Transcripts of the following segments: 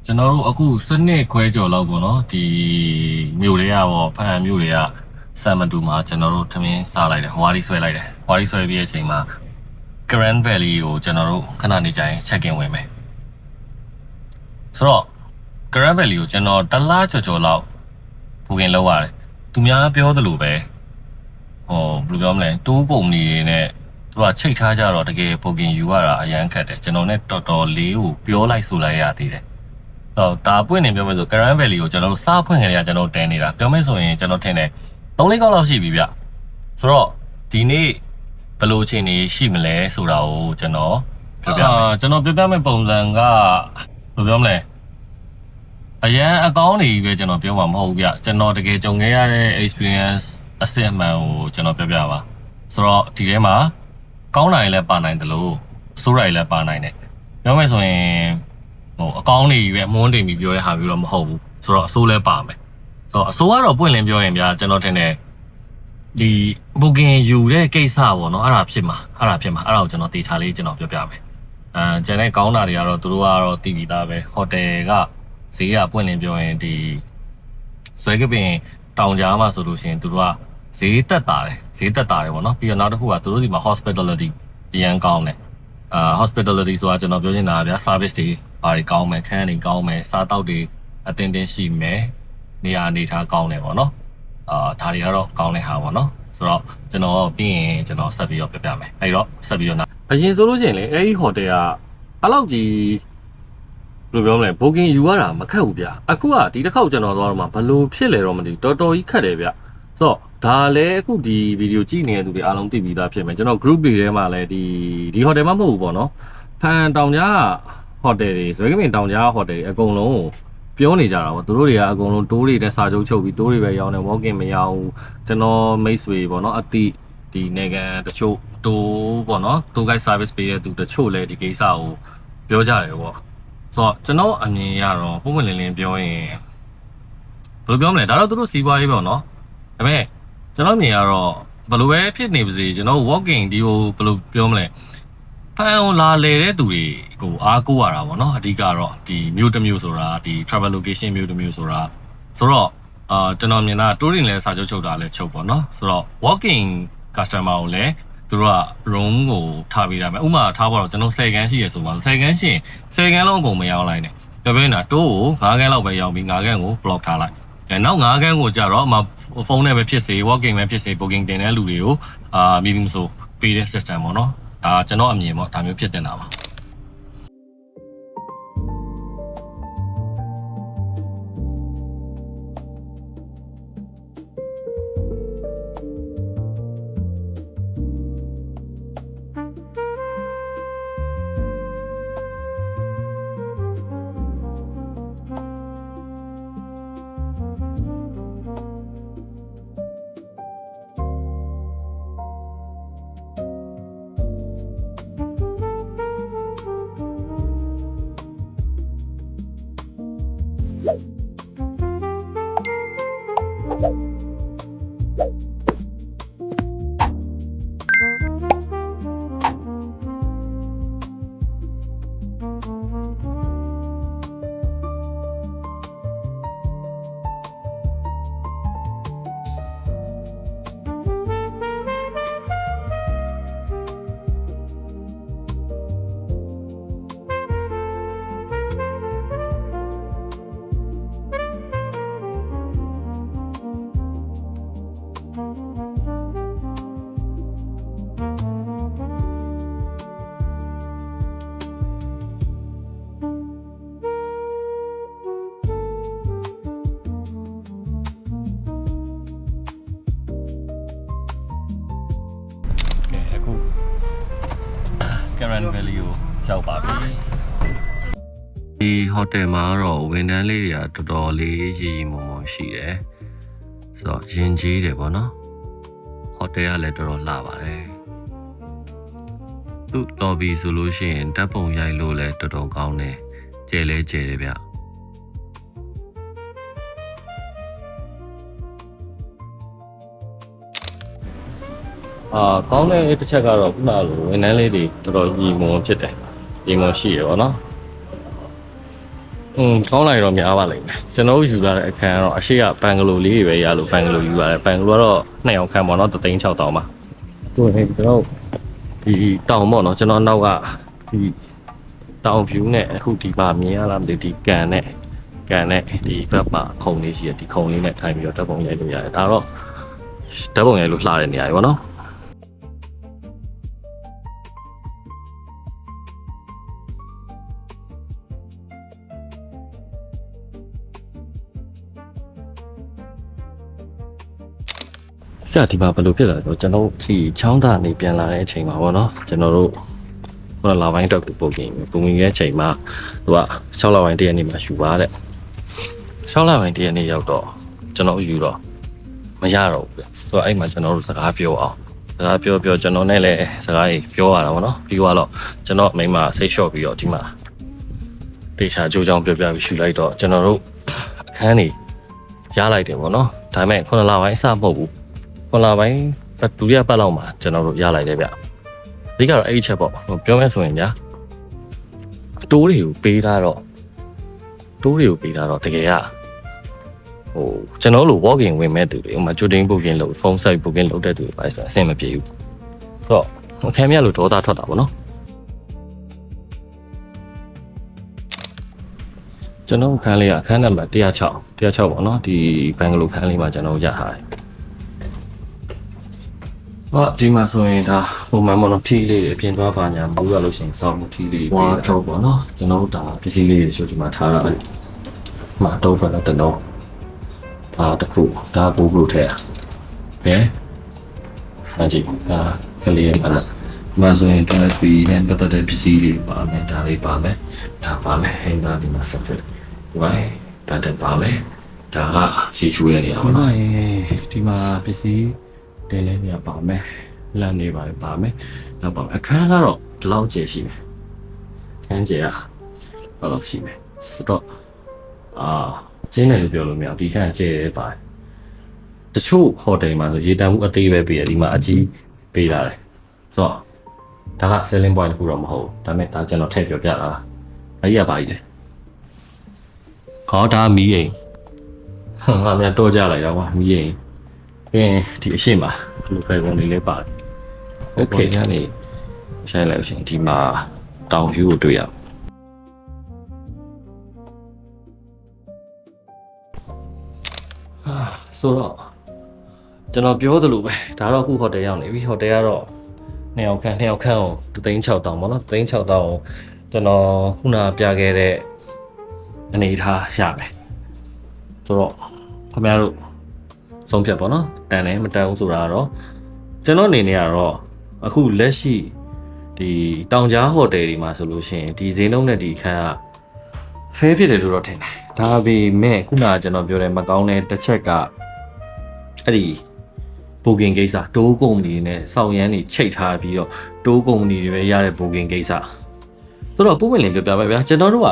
ကျွန်တော်တို့အခုစနစ်ခွဲကြော်လောက်ပေါ့နော်ဒီမြို့တွေကပေါ့ဖန်မြို့တွေကစံမတူမှာကျွန်တော်တို့ထမင်းစားလိုက်တယ်ဝါရီဆွဲလိုက်တယ်ဝါရီဆွဲပြီးတဲ့အချိန်မှာ Grand Valley ကိုကျွန်တော်တို့ခဏနေကြရင် check in ဝင်မယ်ဆိုတော့ Grand Valley ကိုကျွန်တော်တလားကြော်လောက်ဘူကင်လုပ်ရတယ်သူများပြောသလိုပဲဟိုဘယ်လိုပြောမလဲတိုးကုမ္ပဏီတွေနဲ့သူကချိတ်ထားကြတော့တကယ်ဘူကင်ယူရတာအရန်ခက်တယ်ကျွန်တော်နဲ့တော်တော်လေးကိုပြောလိုက်ဆိုလိုက်ရသေးတယ်ဒါပွင့်နေပြောမယ်ဆို Grand Valley ကိုကျွန်တော်တို့စားဖွင့်ကြရကျွန်တော်တဲနေတာပြောမယ်ဆိုရင်ကျွန်တော်ထင်တယ်3-4ကောက်လောက်ရှိပြီဗျဆိုတော့ဒီနေ့ဘယ်လိုအခြေအနေရှိမလဲဆိုတာကိုကျွန်တော်ပြောပြမယ်ကျွန်တော်ပြောပြမယ့်ပုံစံကဘယ်လိုပြောမလဲအရန်အကောင်းနေပြီပဲကျွန်တော်ပြောမှာမဟုတ်ဘူးဗျကျွန်တော်တကယ်ကြုံခဲ့ရတဲ့ experience အစစ်အမှန်ကိုကျွန်တော်ပြောပြပါဆိုတော့ဒီထဲမှာကောင်းတာတွေလည်းပါနိုင်တယ်လို့ဆိုးတာတွေလည်းပါနိုင်တယ်ပြောမယ်ဆိုရင်ဟိုအကောင်းနေပြီပဲမွန်းတင်ပြီးပြောတဲ့ဟာမျိုးတော့မဟုတ်ဘူးဆိုတော့အဆိုးလည်းပါမယ်ဆိုတော့အဆိုးကတော့ပွင့်လင်းပြောရင်ဗျာကျွန်တော်ထင်တယ်ဒီ booking ယူတဲ့ကိစ္စပေါ့နော်အဲ့ဒါဖြစ်မှာအဲ့ဒါကိုကျွန်တော်တေချာလေးကျွန်တော်ပြောပြမယ်ကျန်တဲ့ကောင်းတာတွေကတော့သူတို့ကတော့တည်ပြီးသားပဲဟိုတယ်ကဈေးကပွင့်လင်းပြောရင်ဒီဆွဲကပင်တောင်ကြားမှာဆိုလို့ရှိရင်သူတို့ကဈေးတက်တာတယ်ပေါ့နော်ပြီးတော့နောက်တစ်ခုကသူတို့ဒီမှာ hospitality အရန်ကောင်းတယ်hospitality ဆိုတာကျွန်တော်ပြောချင်တာဗျာ service တွေဘာတွေကောင်းမယ်ခန်းတွေကောင်းမယ်စားတောက်တွေအတင်းတင်းရှိမယ်နေရာအနေထားကောင်းတယ်ပေါ့နော်ဒါတွေကတော့ကောင်းတဲ့ဟာပေါ့နော်ဆိုတော့ကျွန်တော်ပြီးရင်ကျွန်တော်ဆက်ပြီးတော့ပြပြမယ်အဲ့တော့ဆက်ပြီးတော့အရင်ဆိုလို့ရှိရင်လေအဲ့ဒီ hotel ကအဲ့လောက်ကြီးဘယ်လိုပြောမလဲ booking ယူရတာမခက်ဘူးဗျအခုကဒီတစ်ခေါက်ကျွန်တော်သွားတော့မှဘလို့ဖြစ်လဲတော့မသိဘူးတော်တော်ကြီးခက်တယ်ဗျဆိုတော့ဒါလည်းအခုဒီဗီဒီယိုကြည့်နေတဲ့သူတွေအားလုံးသိပြီးသားဖြစ်မယ်ကျွန်တော် group တွေထဲမှာလည်းဒီ hotel မှမဟုတ်ဘူးပေါ့နော်ဖန်တောင်ကြား hotel တွေဇွဲကမင်တောင်ကြား hotel တွေအကုန်လုံးပြောနေကြတာပေါ့သူတို့တွေကအကုန်လုံးတိုးတွေနဲ့စာချုပ်ချုပ်ပြီးတိုးတွေပဲရောင်းတယ် walk in မရောင်းကျွန်တော်မိတ်ဆွေပေါ့နော်အတိဒီနေကန်တချို့တိုးပေါ့နော်တိုး guide service ပေးတဲ့သူတချို့လည်းဒီကိစ္စကိုပြောကြတယ်ပေါ့ဆိုတော့ကျွန်တော်အမြင်ရတော့ပုံမှန်လင်းလင်းပြောရင်ဘယ်လိုပြောမလဲဒါတော့သူတို့စီးပွားရေးပေါ့နော်ဒါပေမဲ့ကျွန်တော်မြင်ရတော့ဘယ်လိုပဲဖြစ်နေပါစေကျွန်တော် walking ဒီကိုဘယ်လိုပြောမလဲဖန်အောင်လာလေတဲ့သူတွေကိုအားကိုးရတာပေါ့နော်အဓိကတော့ဒီမြို့တစ်မြို့ဆိုတာဒီ travel location မြို့တစ်မြို့ဆိုတာဆိုတော့ကျွန်တော်မြင်တာ touring လဲစာချုပ်ချုပ်တာလဲချုပ်ပေါ့နော်ဆိုတော့ walking customer ကိုလည်းသူတို့က room ကိုထားပေးတာပဲဥပမာထားပါတော့ကျွန်တော်10ခန်းရှိရဆိုပါ10ခန်းရှိရင်10ခန်းလုံးအကုန်မရောင်းလိုက်နဲ့ပြောပြနေတာတိုးကို9ခန်းလောက်ပဲရောင်းပြီး9ခန်းကို block ထားလိုက်နောက်9ခန်းကိုကြတော့အမဖုန်းနဲ့ပဲဖြစ်စေ walking ပဲဖြစ်စေ booking တင်တဲ့လူတွေကိုမီဒီဆိုပေးတဲ့ system ပေါ့နော်ဒါကျွန်တော်အမြင်ပေါ့ဒါမျိုးဖြစ်တင်တာပါGrand Valley ကိုရောက်ပါပြီဒီ hotel မှာတော့ဝန်ထမ်းလေးတွေကတော်တော်လေးရည်ရည်မုံမုံရှိတယ်ဆိုတော့ရင်ကြီးတယ်ပေါ့နော် hotel ကလည်းတော်တော်လှပါတယ်သူ့ lobby ဆိုလို့ရှိရင်ဓာတ်ပုံရိုက်လို့လည်းတော်တော်ကောင်းတယ်ကျယ်လဲကျယ်တယ်ဗျကောင်းတဲ့တစ်ချက်ကတော့ခုနကလိုဝန်ထမ်းလေးတွေတော်တော်ညီမွန်ဖြစ်တယ်ညီမွန်ရှိရပါတော့ ကောင်းလိုက်တော့များပါလိမ့်မယ်ကျွန်တော်ယူလာတဲ့အခန်းကတော့အရှိကဘန်ဂလိုလေးပဲရလို့ဘန်ဂလိုယူရတယ်ဘန်ဂလိုကတော့2အောင်ခန်းပေါ့နော်3,600ပါတို့ဟဲ့ကျွန်တော်ဒီတောင်ပေါ့နော်ကျွန်တော်နောက်ကဒီတောင် view နဲ့အခုဒီမှာမြင်ရလားမသိဒီကန်နဲ့ဒီဘက်မှာခုံလေးရှိရဒီခုံလေးနဲ့ထိုင်ပြီးတော့ဓာတ်ပုံရိုက်လို့ရတယ်ဒါတော့ဓာတ်ပုံရိုက်လို့လှတဲ့နေရာကြီးပေါ့နော်ဒီမှာဘယ်လိုဖြစ်လာလဲဆိုတော့ကျွန်တော်ဒီချောင်းသားနေပြန်လာတဲ့အချိန်မှာပေါ့နော်ကျွန်တော်တို့ခုနလာပိုင်းတော့ပုံကင်ရဲ့အချိန်မှာသူက6လပိုင်းတရက်နေ့မှာယူပါတဲ့6လပိုင်းတရက်နေ့ရောက်တော့ကျွန်တော်ယူတော့မရတော့ဘူးဆိုတော့အဲ့မှာကျွန်တော်တို့စကားပြောအောင်စကားပြောကျွန်တော်နဲ့လည်းစကားကြီးပြောရတာပေါ့နော်ပြီးတော့ကျွန်တော်မိမဆိတ်လျှော့ပြီးတော့ဒီမှာတေချာကြိုးချောင်းပြောပြီးရှူလိုက်တော့ကျွန်တော်တို့အခန်းနေရလိုက်တယ်ပေါ့နော်ဒါပေမဲ့ခုနလပိုင်းအစမဟုတ်ဘူးခုနလပိုင်းဒုတိယပတ်လောက်မှာကျွန်တော်တို့ရလိုက်တယ်ဗျအဓိကတော့အဲ့ဒီချက်ပေါ့ပြောမယ်ဆိုရင်ညာတိုးတွေကိုပေးတာတော့တကယ်ကကျွန်တော်တို့ walk in ဝင်မဲ့သူတွေဥပမာ joining booking လို့ phone site booking လုပ်တဲ့သူတွေပါဆိုအဆင်မပြေဘူးဆိုတော့အခန်းမြတ်လို့ဒေါသထွက်တာပေါ့နော်ကျွန်တော်ခန်းလေးကအခန်းနံပါတ်106ပေါ့နော်ဒီဘန်ဂလိုခန်းလေးမှာကျွန်တော်ရထားတယ်ဒီမှာဆိုရင်ဒါဟိုမှာမနော်ထီးလေးတွေအပြင်သွားပါညာမဟုတ်ရလို့ရှိရင်စောင်းမှုထီးလေးဝါတော့ပေါ့နော်ကျွန်တော်တို့ဒါပစ္စည်းလေးတွေဆိုဒီမှာထားတာပဲမှာတော့ပဲတော့တော့တခုဒါပို့လို့ထဲဘယ်အကြည့်ကလေးအဲ့ဒါမှာဆိုရင်ဒါပြီးနဲ့ပတ်သက်တဲ့ပစ္စည်းတွေပါမယ်ဒါလေးပါမယ်ဒါပါမယ်ဟင်းသားဒီမှာဆက်ဖြစ်ဒီမှာဗတ်တက်ပါမယ်ဒါကရှေ့ချွေးရနေအောင်နော်ဒီမှာပစ္စည်းတဲလေးနေပါမယ်လမ်းနေပါမယ်နောက်ပါအခန်းကတော့ဒီလောက်ကျရှိမယ်ခန်းကျဘယ်လောက်ရှိမယ်ဆိုတော့ကျင်းတယ်လို့ပြောလို့မရဒီခန်းကျဲရဲပါတယ်တချို့ဟိုတယ်မှာဆိုရေတံမှုအသေးပဲပေးတယ်ဒီမှာအကြီးပေးလာတယ်ဆိုတော့ဒါက selling point တခုတော့မဟုတ်ဘူးဒါပေမဲ့ဒါကျွန်တော်ထည့်ပြောပြတာအဲ့ရပါကြီးလေခေါ်ဒါမီးအိမ်ငါများတော့ကြလိုက်တော့ကွာမီးအိမ်ပြီးရင်ဒီအရှိမလူဖယ်ကုန်လေးလေးပါတယ်โอเคညနေရှိုင်းလိုက်ရှင်ဒီမှာတောင် view ကိုတွေ့ရဆိုတော့ကျွန်တော်ပြောသလိုပဲဒါတော့ခုဟိုတယ်ရောက်နေပြီဟိုတယ်ကတော့2ယောက်ခန့်ကို3,600ပေါ့နော်3,600ကိုကျွန်တော်ခုနပြခဲ့တဲ့အနေထားရမယ်ဆိုတော့ခင်ဗျားတို့ဆုံးဖြတ်ပေါ့နော်တန်တယ်မတန်ဘူးဆိုတာကတော့ကျွန်တော်အနေနဲ့ကတော့အခုလက်ရှိဒီတောင်ကြားဟိုတယ်တွေမှာဆိုလို့ရှိရင်ဒီဈေးနှုန်းနဲ့ဒီခန်းကဖဲဖြစ်တယ်လို့တော့ထင်တယ်ဒါပေမဲ့ခုနကကျွန်တော်ပြောတဲ့မကောင်းတဲ့တစ်ချက်ကအဲ့ဒီ booking ကိစ္စတိုးကုမ္ပဏီနဲ့စောင့်ရမ်းနေချိတ်ထားပြီးတော့တိုးကုမ္ပဏီတွေပဲရတဲ့ booking ကိစ္စဆိုတော့ပုံမှန်လင်းပြောပြပါဗျာကျွန်တော်တို့က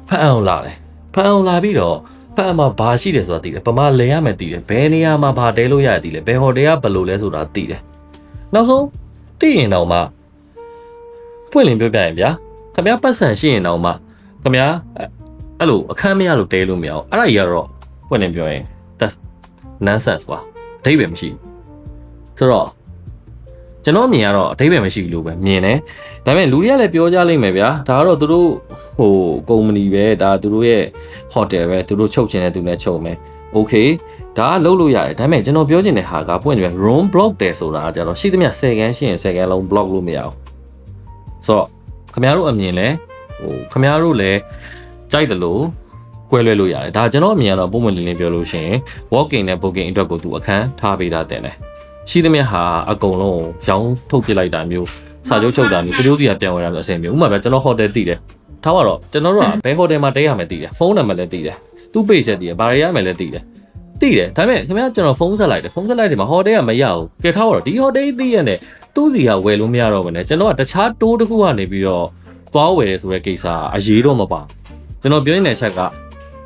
ဖတ်အောင်လာတယ်ဖတ်အောင်လာပြီးတော့ဖတ်မှာဘာရှိတယ်ဆိုတာသိတယ်ဗမာလဲရမယ်သိတယ်ဘယ်နေရာမှာဘာတဲလို့ရတယ်သိတယ်ဘယ်ဟိုတယ်ကဘယ်လိုလဲဆိုတာသိတယ်နောက်ဆုံးသိရင်တော့မှဖွင့်လင်းပြောပြရင်ဗျာခင်ဗျားပတ်စံရှိရင်တော့မှခင်ဗျားအဲ့လိုအခန်းမရလို့တဲလို့မရအောင်အဲ့ဒါကြီးကတော့ဖွင့်လင်းပြောရင် that's nonsense ကွာအဓိပ္ပာယ်မရှိဘူးဆိုတော့ကျွန်တော်မြင်ရတော့အဓိပ္ပာယ်မရှိဘူးလို့ပဲမြင်တယ်ဒါပေမဲ့လူတွေကလည်းပြောကြလိမ့်မယ်ဗျာဒါကတော့သူတို့ဟိုကုမ္ပဏီပဲဒါသူတို့ရဲ့ဟိုတယ်ပဲသူတို့ချုပ်ချင်တဲ့သူနဲ့ချုပ်မယ်โอเคဒါကလုပ်လို့ရတယ်ဒါပေမဲ့ကျွန်တော်ပြောချင်တဲ့ဟာကပွင့်တယ် room block တယ်ဆိုတာကြတော့ရှိသမျှ10ခန်းရှိရင်10ခန်းလုံး block လို့မရအောင်ဆိုတော့ခင်ဗျားတို့အမြင်လဲခင်ဗျားတို့လည်းကြိုက်တယ်လို့ကွဲလွဲလို့ရတယ်ဒါကျွန်တော်အမြင်ကတော့ပုံမှန်လင်းလင်းပြောလို့ရှိရင် walking နဲ့ booking အတွက်ကိုသူအခန်းထားပေးတာတင်တယ်ရှိသမျှဟာအကုန်လုံးရောင်းထုတ်ပြလိုက်တာမျိုးစာချုပ်ချုပ်တာမျိုးတမျိုးစီကပြန်ဝင်တာမျိုးအဆင်ပြေဥပမာပဲကျွန်တော်ဟိုတယ်တည်တယ်ထားပါတော့ကျွန်တော်တို့ကဘယ်ဟိုတယ်မှာတဲရမယ်တည်တယ်ဖုန်းနံပါတ်လည်းတည်တယ်သူ့ page တည်တယ်ဘာတွေရမယ်လည်းတည်တယ်ဒါပေမဲ့ခင်ဗျားကျွန်တော်ဖုန်းဆက်လိုက်တယ်ဖုန်းဆက်လိုက်တယ်မှာဟိုတယ်ကမရဘူးကဲထားပါတော့ဒီဟိုတယ်တည်ရတယ်သူ့စီကဝယ်လို့မရတော့ဘူးねကျွန်တော်ကတခြားတိုးတစ်ခုကနေပြီးတော့သွားဝယ်ဆိုတဲ့ကိစ္စအရေးတော့မပါကျွန်တော်ပြောနေတဲ့ချက်က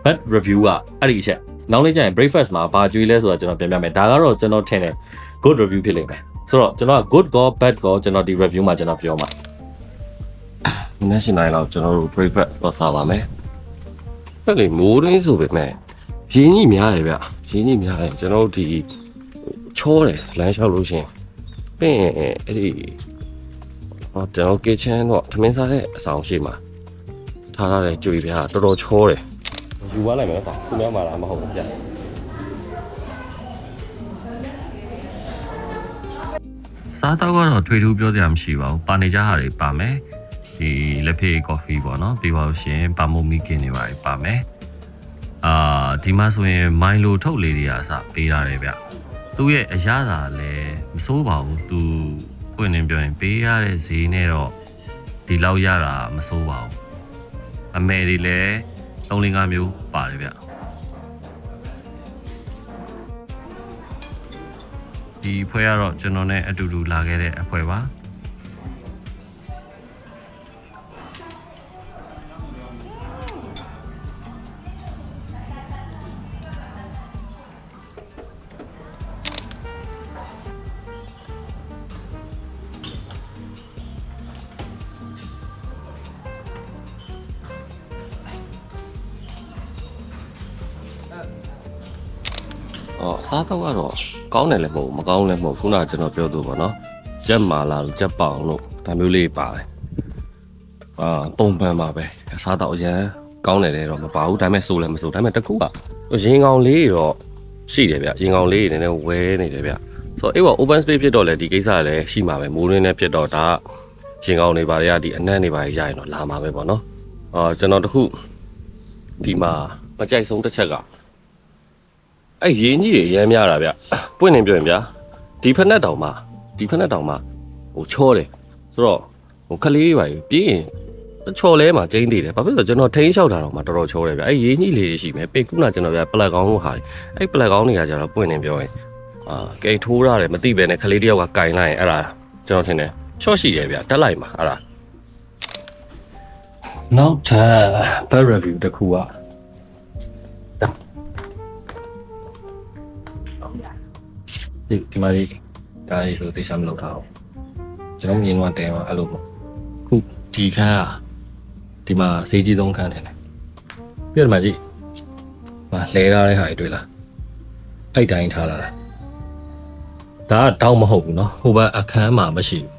bad review ကအဲ့ဒီချက်နောက်လေးကျရင် breakfast မှာဘာကြွေးလဲဆိုတာကျွန်တော်ပြန်ပြမယ်ဒါကတော့ကျွန်တော်ထင်တယ် good review ဖြစ်လိမ့်မယ်ဆိုတော့ကျွန်တော်က good ကော bad ကောကျွန်တော်ဒီ review မှာကျွန်တော်ပြောမှာ national လောက်ကျွန်တော်တို့ breakfast တော့စားပါမယ် အဲ့လေမိုးရင်းဆိုပေမဲ့ရင်းကြီးများတယ်ဗျရင်းကြီးများတယ်ကျွန်တော်တို့ဒီချောတယ်လမ်းလျှောက်လို့ရှင်ပြီးရင်အဲ့ဒီကျွန်တော်ကစ်ချန်တော့ထမင်းစားတဲ့အဆောင်ရှိမှာထားရတဲ့ကြွေပြားတော်တော်ချောတယ်ယူသွားလိုက်မယ်ပေါ့ခုများမှာလားမဟုတ်ဘူးဗျစားတော့ကတော့ထွေထူးပြောစရာမရှိပါဘူးပါနေကြဟာတွေပါမယ်ဒီလက်ဖေးကော်ဖီပေါ့နော်ပြီးပါလို့ရှင်ပါမိုမီကင်တွေပါမယ်ဒီမှာဆိုရင်မိုင်လိုထုတ်လေးတွေအစပေးရတယ်ဗျသူ့ရဲ့အရသာလည်းမစိုးပါဘူးသူပွင့်နေပြောရင်ပေးရတဲ့ဈေးနဲ့တော့ဒီလောက်ရတာမစိုးပါဘူးအမေတွေလည်း3-5မျိုးပါတယ်ဗျဒီဖွဲ့ကတော့ကျွန်တော်နဲ့အတူတူလာခဲ့တဲ့အဖွဲပါစားတော့ကတော့ကောင်းတယ်လည်းမဟုတ်မကောင်းလည်းမဟုတ်ခုနကကျွန်တော်ပြောလို့ပေါ့နော်ကြက်မာလာလို့ကြက်ပေါင်လို့ဒါမျိုးလေးပါတယ်ပုံပန်းပါပဲစားတော့အရင်ကောင်းတယ်လည်းတော့မပါဘူးဒါပေမဲ့စိုးလည်းမစိုးဒါပေမဲ့တကူကရင်ကောင်လေးတော့ရှိတယ်ဗျရင်ကောင်လေးနည်းနည်းဝဲနေတယ်ဗျဆိုတော့အေးပေါ့ open space ဖြစ်တော့လေဒီကိစ္စလည်းရှိမှာပဲမိုးရင်းနဲ့ဖြစ်တော့ဒါရင်ကောင်တွေပါလေဒီအနံ့တွေပါရရင်တော့လာမှာပဲပေါ့နော်ကျွန်တော်တခုဒီမှာမကြိုက်ဆုံးတစ်ချက်ကအဲ့ရင်းကြီးတွေရမ်းများတာဗျပွင့်နေပြောရင်ဗျာဒီဖက်နှက်တောင်မှဟိုချောတယ်ဆိုတော့ဟိုခလေးပါပြေးရင်ချော်လဲမှာကျင်းသေးတယ်ဘာဖြစ်လို့ကျွန်တော်ထိန်းလျှောက်တာတော့မှတော်တော်ချောတယ်ဗျအဲ့ရင်းကြီးလေးတွေရှိမယ်ပေခုနကျွန်တော်ဗျာပလက်ကောင်းလို့ဟာအဲ့ပလက်ကောင်းတွေကကျတော့ပွင့်နေပြောရင်ကိတ်ထိုးရတယ်မသိပဲနဲ့ခလေးတယောက်ကကင်လိုက်ရင်အဲ့ဒါကျွန်တော်ထင်တယ်ချော့ရှိတယ်ဗျတက်လိုက်မှာအဲ့ဒါနောက်ထပ် bad review တစ်ခုကဒီမှာလေးဒါလေးဆိုသိချင်မလို့ထားအောင်ကျွန်တော်မြင်တော့တဲမှာအဲ့လိုပေါ့ခုဒီခန်းဒီမှာဈေးကြီးဆုံးခန်းတယ်လေပြည့်တယ်မကြီးဟာလဲထားတဲ့ဟာတွေတွေ့လားအဲ့တိုင်းထားလာတာဒါကတောင်းမဟုတ်ဘူးเนาะဟိုဘက်အခန်းမှာမရှိဘူး